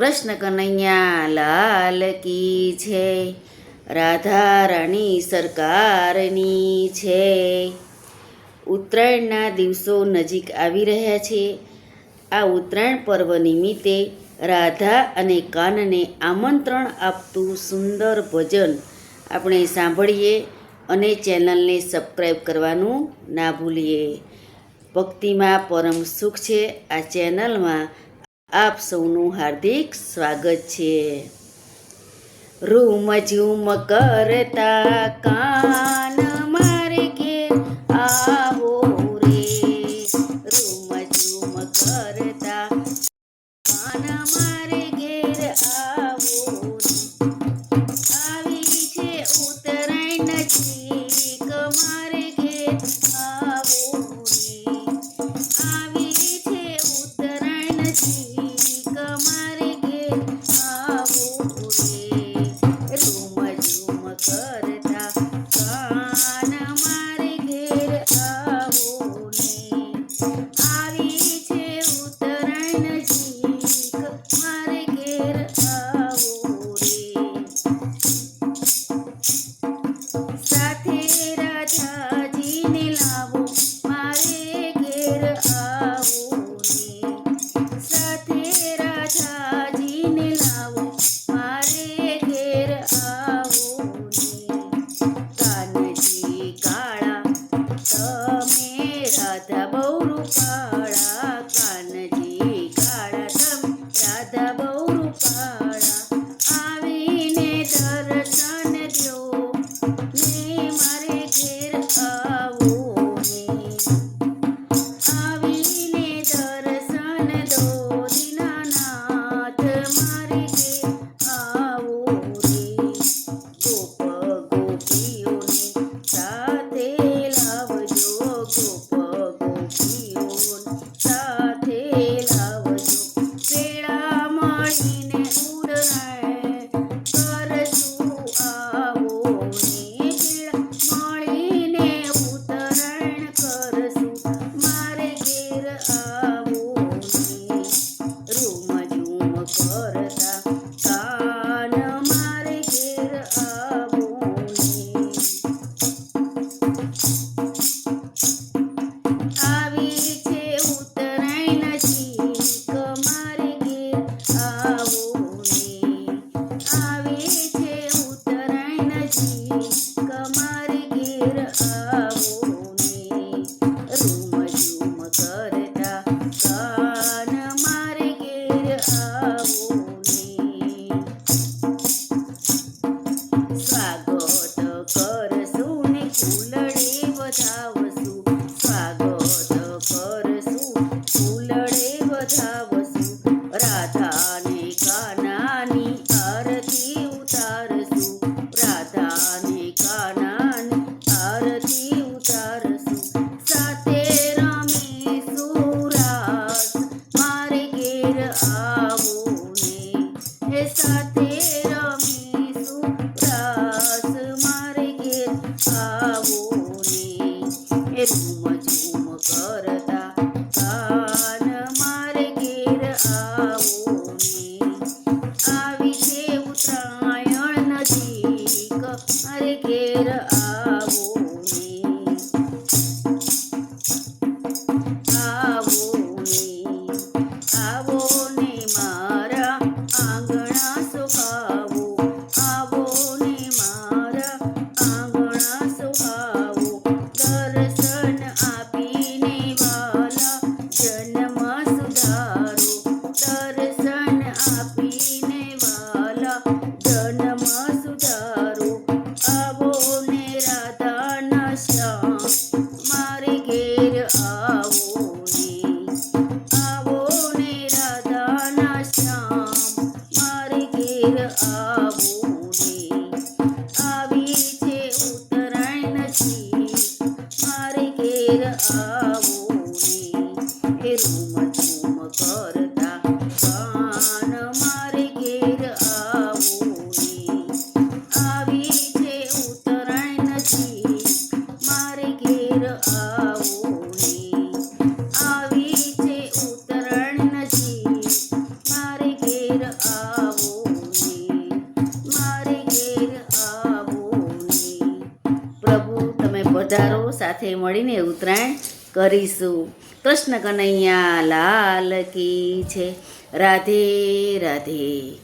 કૃષ્ણ કનૈયા લાલ કી છે, રાધા રાણી સરકારની છે। ઉત્તરાયણના દિવસો નજીક આવી રહ્યા છે। આ ઉત્તરાયણ પર્વ નિમિત્તે રાધા અને કાનને આમંત્રણ આપતું સુંદર ભજન આપણે સાંભળીએ અને ચેનલને સબસ્ક્રાઈબ કરવાનું ના ભૂલીએ। ભક્તિમાં પરમ સુખ છે। આ ચેનલમાં આપ સૌનું હાર્દિક સ્વાગત છે। રૂમ ઝૂમ કરતા કાન મારે ઘેર આવો રે, રૂમ ઝૂમ કરતા કાન મારે ઘેર આવો રે, આવી છે ઉત્તરાયણ નજીક મારે ઘેર આવો રે, આવી છે ઉત્તરાયણ નજીક મારે ઘેર આવો રે, રૂમ ઝૂમ કરતા કાન મારે ઘેર આવો ને, આવી છે ઉત્તરાયણ નજીક મારે ઘેર આવો રે, સાથે રાધાજીને લાવો મારે ઘેર આવો ને, સાથે રાધાજીને લાવો મારે ઘેર આવો ને, કાનજી કાળા તમે રાધા બહુ રૂપાળા, કાનજી કાળા તમે રાધા બહુ રૂપાળા, આવીને દર્શન દ્યો ને મારે ઘેર આવો ને, આવીને દર્શન દો દીનાનાથ મારે ઘેર આવો રે, ગોપ ગોપીઓને સાથે લાવજો, ગોપ ગોપીઓને સાથે લાવજો, વેળા મળીને ઉત્તરાયણ કરશું આવો ને, વેળા મળીને ઉત્તરાયણ કરશું મારે ઘેર આવો ને, રૂમ ઝૂમ કરતા કાન મારે ઘેર આવો ને, આવી છે ઉત્તરાયણ નજીક મારે ઘેર આવો ને, આવી છે ઉત્તરાયણ નજીક મારે ઘેર આવો ને, રૂમ ઝૂમ કરતા કાન મારે ઘેર આવો ને, સ્વાગત કરશું ને ફૂલડે વધાવશું, સ્વાગત કરશું ફૂલડે વધાવશું, રાધાને કાનાની આરતી ઉતારશું, રાધાને કાનાની આરતી ઉતારશું, સાથે રમીશું રાસ મારે ઘેર આવો ને, એ સાથે રમીશું રાસ મારે ઘેર આવો ને, એ રૂમ ઝૂમ કરતા કાન મારે ઘેર આવો ને, આવી છે ઉત્તરાયણ નજીક મારે ઘેર આવો ને, આવો ને, આવો ને મારા આંગણા સુહાવો, આવો ને મારા આંગણા સુહાવો, દર્શન આપીને વાલા જન્મ સુધારો, દર્શન ઘેર આવો ને. પ્રભુ તમે પધારો, સાથે મળીને ઉત્તરાયણ કરીશું. કૃષ્ણ કનૈયા લાલ કી છે. રાધે રાધે.